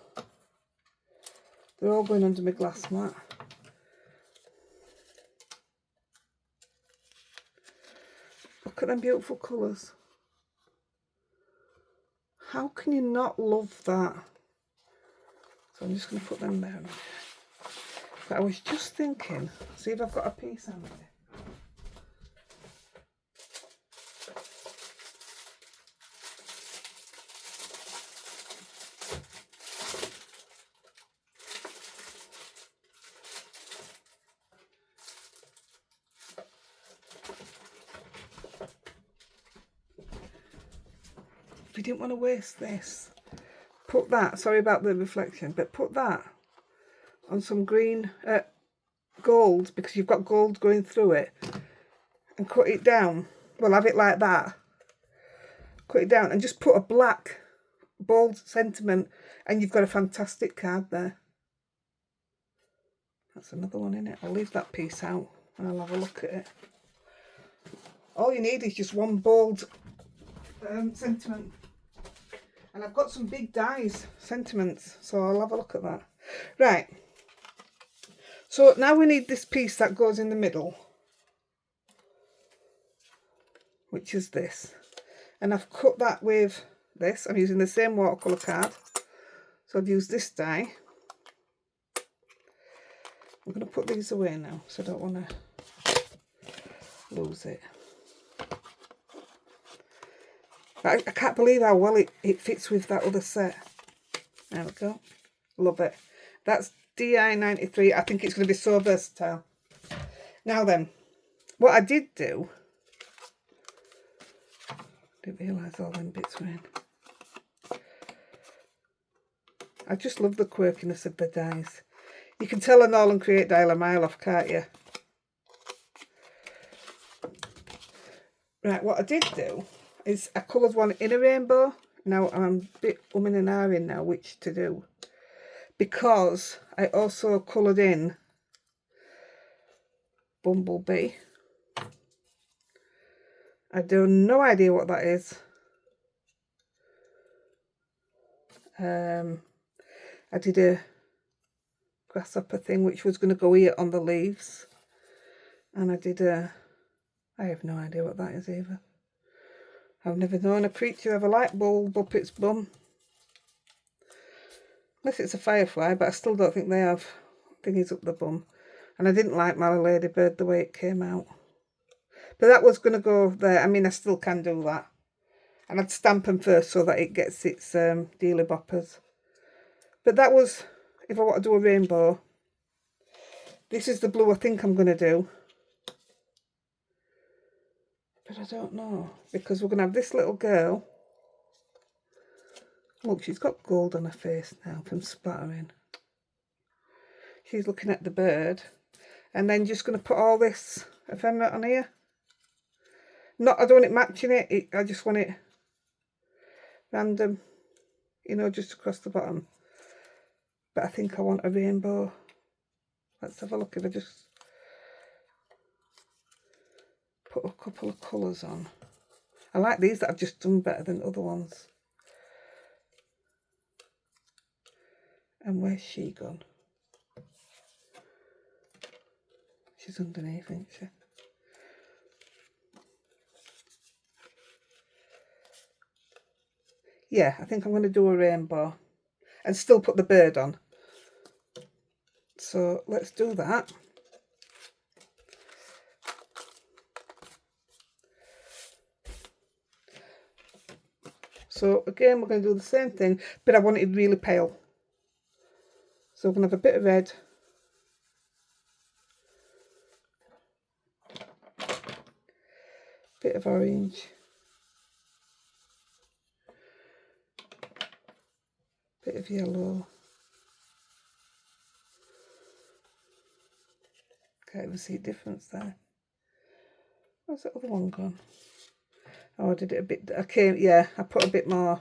A: They're all going under my glass mat. Look at them beautiful colours. How can you not love that? So I'm just going to put them there. But I was just thinking, see if I've got a piece handy. If you didn't want to waste this, put that, sorry about the reflection, but put that on some green gold, because you've got gold going through it, and cut it down. Well, have it like that. Cut it down and just put a black bold sentiment and you've got a fantastic card there. That's another one in it. I'll leave that piece out and I'll have a look at it. All you need is just one bold sentiment. And I've got some big dies, sentiments, so I'll have a look at that. Right. So now we need this piece that goes in the middle, which is this. And I've cut that with this. I'm using the same watercolour card. So I've used this die. I'm going to put these away now, so I don't want to lose it. I can't believe how well it fits with that other set. There we go. Love it. That's DI93. I think it's going to be so versatile. Now then, what I did do... Didn't realise all them bits were in. I just love the quirkiness of the dies. You can tell an Aall and Create dial a mile off, can't you? Right, what I did do is I coloured one in a rainbow. Now I'm a bit umming and ahhing now which to do, because I also coloured in Bumblebee. I do no idea what that is. I did a grasshopper thing which was going to go here on the leaves, and I did a... I have no idea what that is either. I've never known a creature have a light bulb up its bum. Unless it's a firefly, but I still don't think they have thingies up the bum. And I didn't like my ladybird the way it came out. But that was going to go there. I mean, I still can do that. And I'd stamp them first so that it gets its dealy boppers. But that was, if I want to do a rainbow, this is the blue I think I'm going to do. But I don't know, because we're going to have this little girl. Look, she's got gold on her face now from splattering. She's looking at the bird. And then just going to put all this ephemera on here. Not, I don't want it matching it, I just want it random, you know, just across the bottom. But I think I want a rainbow. Let's have a look if I just put a couple of colours on. I like these that I've just done better than other ones. And where's she gone? She's underneath, isn't she? Yeah, I think I'm going to do a rainbow and still put the bird on. So let's do that. So again, we're going to do the same thing, but I want it really pale. So we're going to have a bit of red. Bit of orange. Bit of yellow. Can't even see a difference there. Where's the other one gone? Oh, I did it a bit, I put a bit more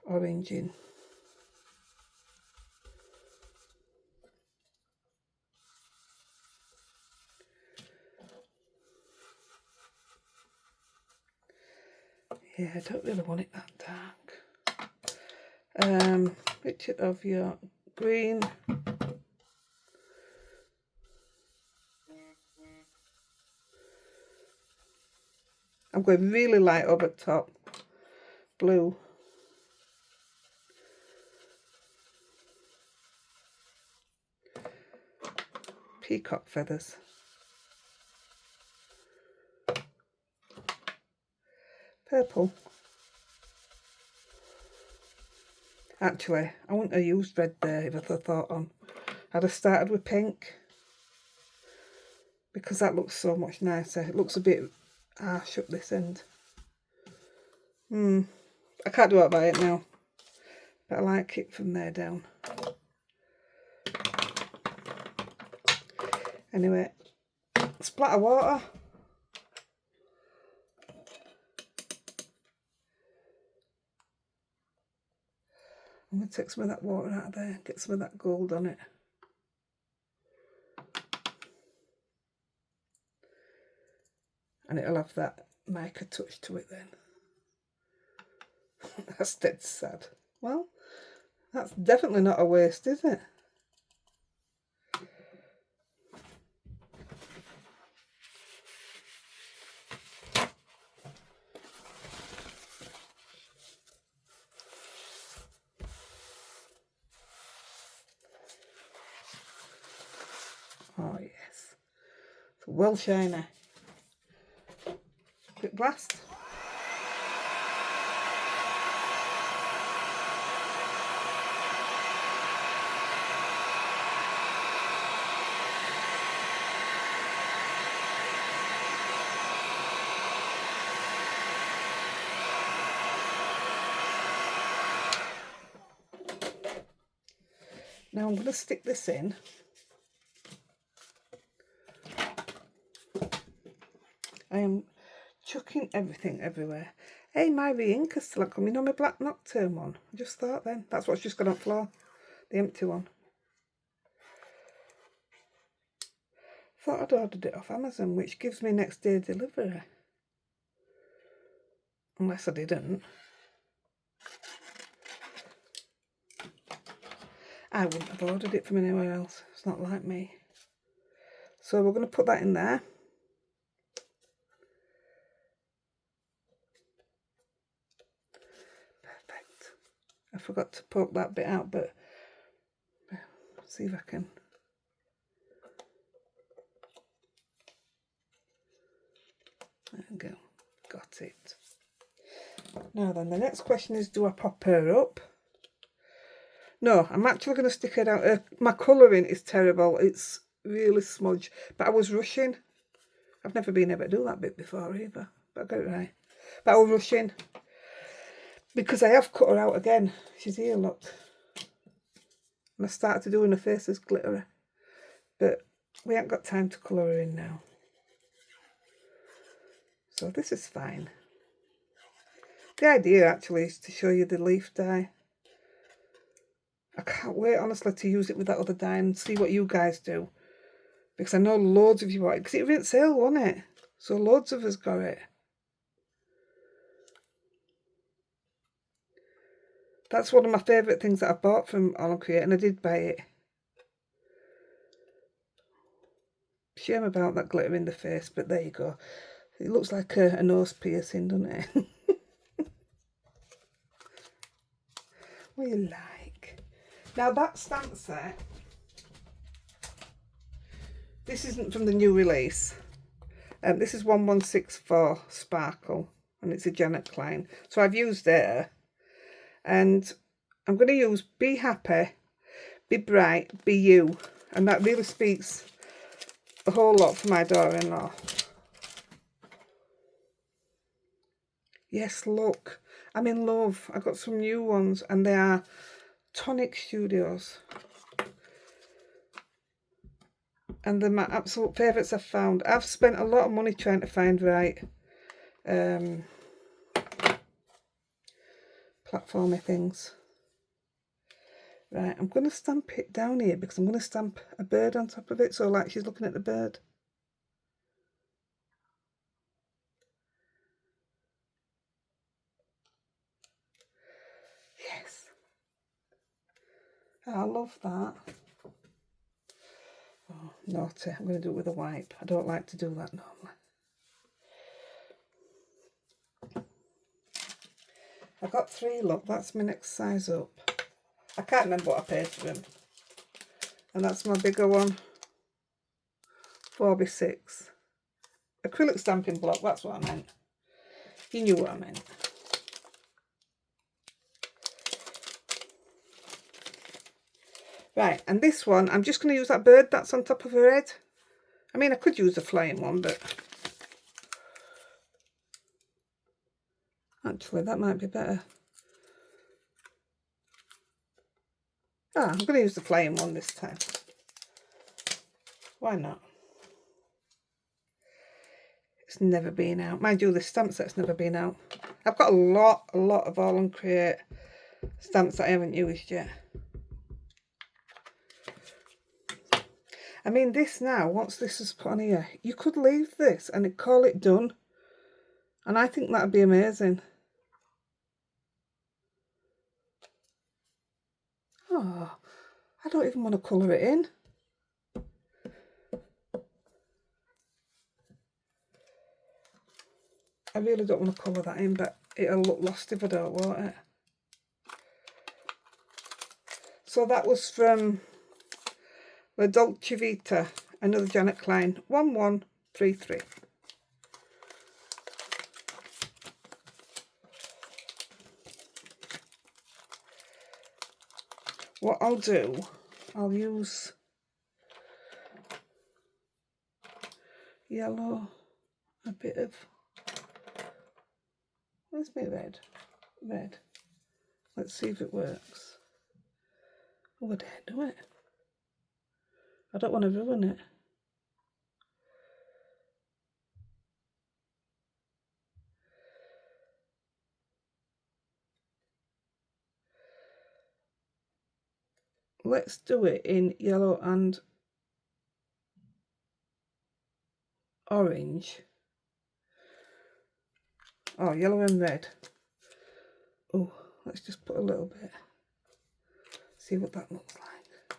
A: orange in. Yeah, I don't really want it that dark. Picture of your green. I'm going really light over top. Blue. Peacock feathers. Purple. Actually, I wouldn't have used red there if I thought on. I'd have started with pink. Because that looks so much nicer. It looks a bit harsh up this end. I can't do it by it now. But I like it from there down. Anyway, splatter water. I'm going to take some of that water out of there, get some of that gold on it. And it'll have that mica touch to it then. That's dead sad. Well, that's definitely not a waste, is it? Oh yes, it's well shiny. Quick blast. Now I'm going to stick this in. I am chucking everything everywhere. Hey, my re-ink is still coming on my black Nocturne one. I just thought then. That's what's just gone on the floor. The empty one. Thought I'd ordered it off Amazon, which gives me next day delivery. Unless I didn't. I wouldn't have ordered it from anywhere else. It's not like me. So we're going to put that in there. Perfect. I forgot to poke that bit out, but let's see if I can. There we go. Got it. Now then, the next question is, do I pop her up? No, I'm actually going to stick her down. My colouring is terrible. It's really smudge. But I was rushing. I've never been able to do that bit before either. But I got it right. But I was rushing. Because I have cut her out again. She's here, look. And I started doing her face as glittery. But we haven't got time to colour her in now. So this is fine. The idea actually is to show you the leaf dye. I can't wait, honestly, to use it with that other dye and see what you guys do. Because I know loads of you want it. Because it was on sale, wasn't it? So loads of us got it. That's one of my favourite things that I bought from Aall & Create, and I did buy it. Shame about that glitter in the face, but there you go. It looks like a nose piercing, doesn't it? What you like? Now that stamp set, this isn't from the new release. This is 1164 Sparkle, and it's a Janet Klein. So I've used it, and I'm going to use Be Happy, Be Bright, Be You, and that really speaks a whole lot for my daughter-in-law. Yes, look, I'm in love. I got some new ones, and they are Tonic Studios. And they're my absolute favourites I've found. I've spent a lot of money trying to find right platformy things. Right, I'm going to stamp it down here because I'm going to stamp a bird on top of it. So like she's looking at the bird. Yes. Oh, I love that. Oh, naughty. I'm going to do it with a wipe. I don't like to do that normally. I got 3, look, that's my next size up. I can't remember what I paid for them. And that's my bigger one, 4x6. Acrylic stamping block, that's what I meant. You knew what I meant. Right, and this one, I'm just going to use that bird that's on top of her head. I mean, I could use a flying one, but actually that might be better. Ah, I'm going to use the flying one this time. Why not? It's never been out. Mind you, this stamp set's never been out. I've got a lot of Aall & Create stamps that I haven't used yet. I mean, this now, once this is put on here, you could leave this and call it done. And I think that'd be amazing. Oh, I don't even want to colour it in. I really don't want to colour that in, but it'll look lost if I don't, won't it? So that was from La Dolce Vita, another Janet Klein, 1133. What I'll do, I'll use yellow, a bit of, where's my red? Red. Let's see if it works. Oh, I dare do it. I don't want to ruin it. Let's do it in yellow and orange. Oh, yellow and red. Oh, let's just put a little bit. See what that looks like.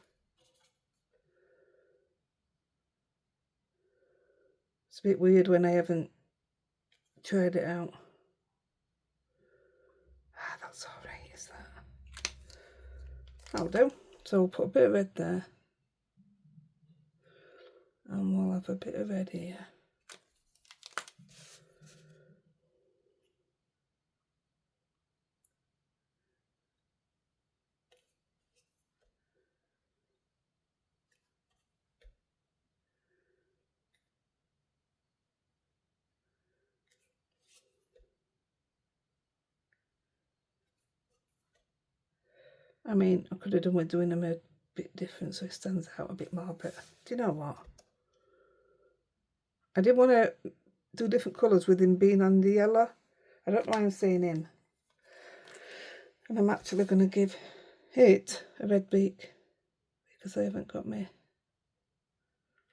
A: It's a bit weird when I haven't tried it out. Ah, that's alright, is that? That'll do. So we'll put a bit of red there. And we'll have a bit of red here. I mean, I could have done with doing them a bit different so it stands out a bit more, but do you know what? I did want to do different colours with him being on the yellow. I don't know why I'm saying him. And I'm actually going to give it a red beak because I haven't got my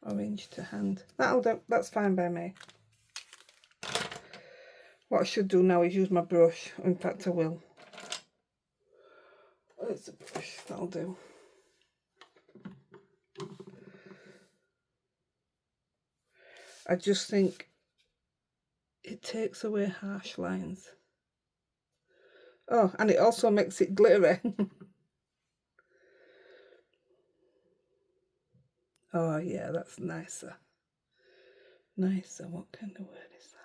A: orange to hand. That'll do, that's fine by me. What I should do now is use my brush. In fact, I will. Where's the brush? That'll do. I just think it takes away harsh lines. Oh, and it also makes it glittery. Oh yeah, that's nicer. Nicer, what kind of word is that?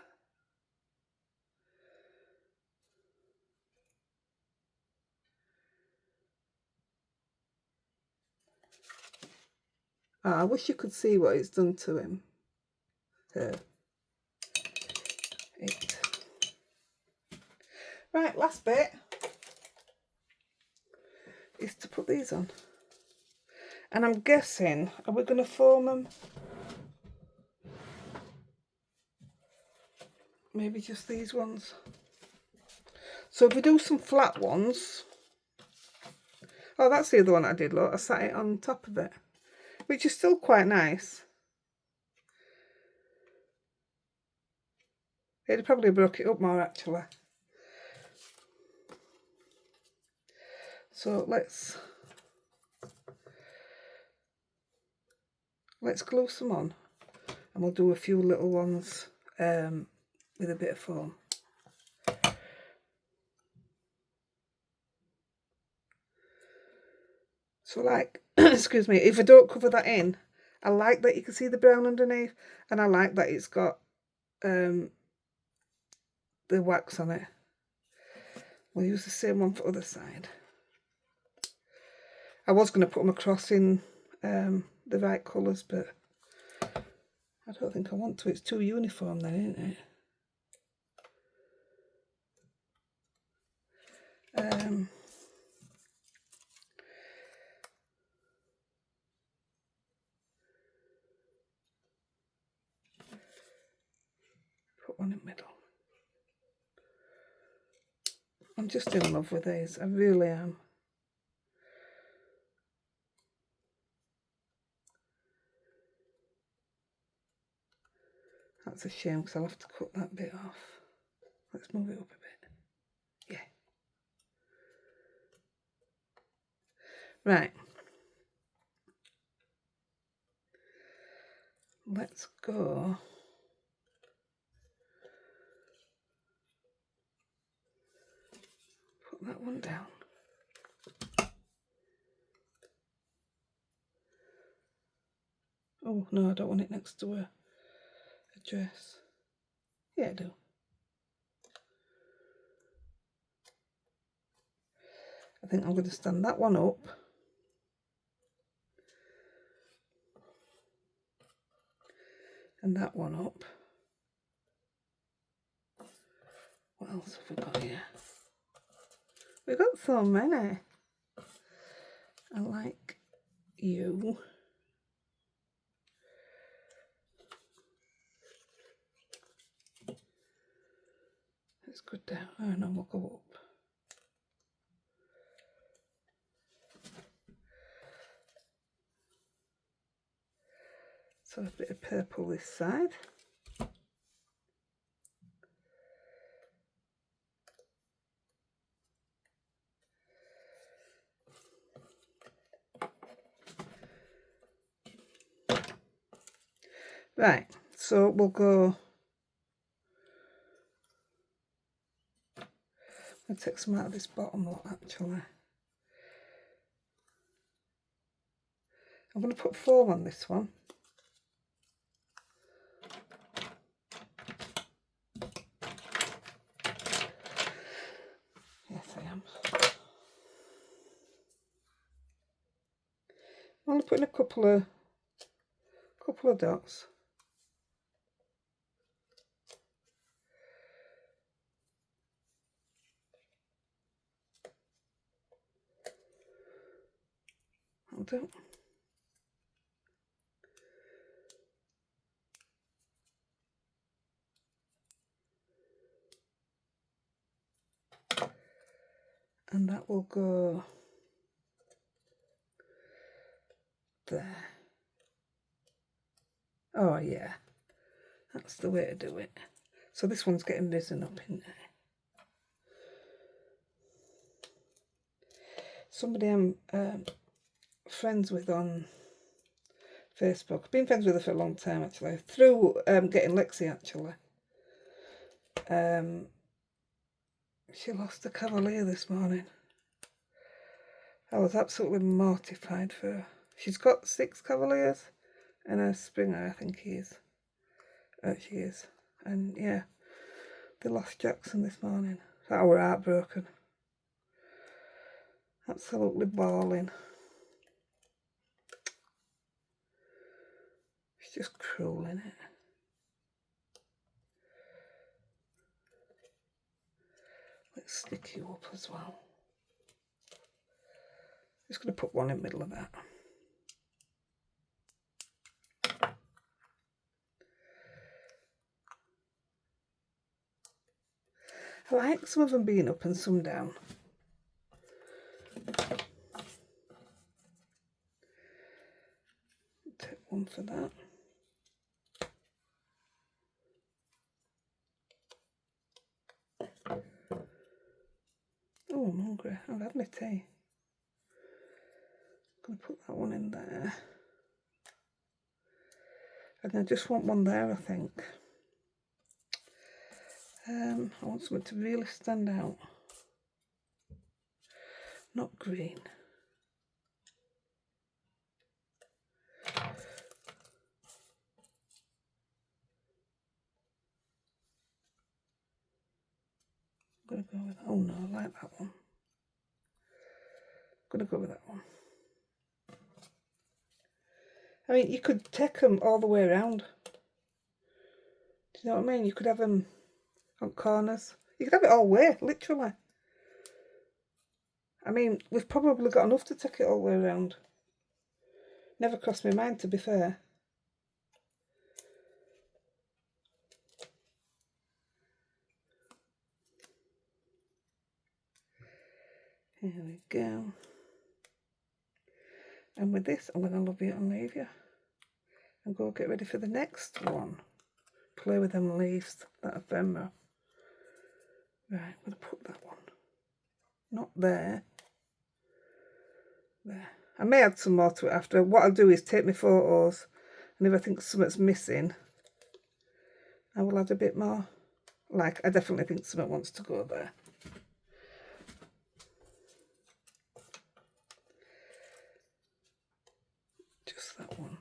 A: Oh, I wish you could see what it's done to him. It. Right, last bit is to put these on. And I'm guessing, are we going to foam them? Maybe just these ones. So if we do some flat ones. Oh, that's the other one I did, look. I sat it on top of it, which is still quite nice. It'd probably broke it up more, actually. So let's glue some on, and we'll do a few little ones with a bit of foam. So like, excuse me, if I don't cover that in, I like that you can see the brown underneath, and I like that it's got the wax on it. We'll use the same one for the other side. I was going to put them across in the right colours, but I don't think I want to. It's too uniform then, isn't it? Put one in the middle. I'm just in love with these, I really am. That's a shame because I'll have to cut that bit off. Let's move it up a bit. Yeah. Right. Let's go. Put that one down. Oh, no, I don't want it next to a dress. Yeah, I do. I think I'm going to stand that one up. And that one up. What else have we got here? We've got so many. I like you. Let's go down. Oh no, we'll go up. So a bit of purple this side. Right, so we'll go. I'll take some out of this bottom lot actually. I'm going to put foam on this one. Yes, I am. I'm only putting a couple of dots. I'll do. And that will go there. Oh yeah, that's the way to do it. So this one's getting risen up in there. somebody I'm friends with on Facebook. I've been friends with her for a long time, actually, through getting Lexi, actually. She lost a Cavalier this morning. I was absolutely mortified for her. She's got 6 Cavaliers and a Springer, I think she is. And yeah, they lost Jackson this morning. I were heartbroken. Absolutely bawling. It's just cruel, isn't it? Let's stick you up as well. Just going to put one in the middle of that. I like some of them being up and some down. Take one for that. Oh, I'm hungry. I've had my tea. I'm going to put that one in there. And I just want one there, I think. I want something to really stand out. Not green. I'm going to go with, oh no, I like that one. I'm going to go with that one. I mean, you could take them all the way around. Do you know what I mean? You could have them on corners. You could have it all way, literally. I mean, we've probably got enough to take it all the way around. Never crossed my mind, to be fair. Here we go. And with this, I'm going to love you and leave you. And go get ready for the next one. Play with them leaves, that ephemera. Right, I'm going to put that one. Not there. There. I may add some more to it after. What I'll do is take my photos, and if I think something's missing, I will add a bit more. Like, I definitely think something wants to go there. Just that one.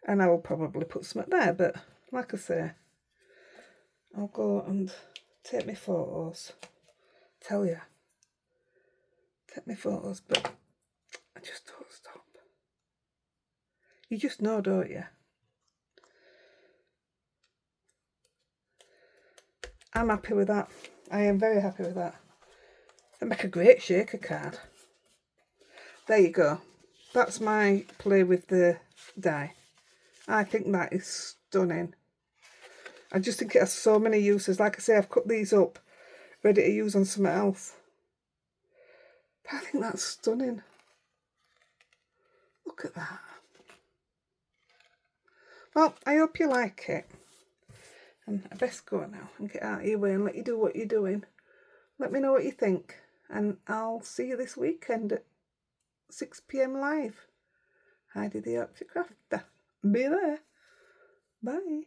A: And I will probably put something there, but like I say, I'll go and take my photos. Tell you, take my photos, but I just don't stop. You just know, don't you? I'm happy with that. I am very happy with that. They make a great shaker card. There you go. That's my play with the die. I think that is stunning. I just think it has so many uses. Like I say, I've cut these up, ready to use on something else. But I think that's stunning. Look at that. Well, I hope you like it. And I best go now and get out of your way and let you do what you're doing. Let me know what you think. And I'll see you this weekend at 6 PM live. Heidi the Crafter. Be there. Bye.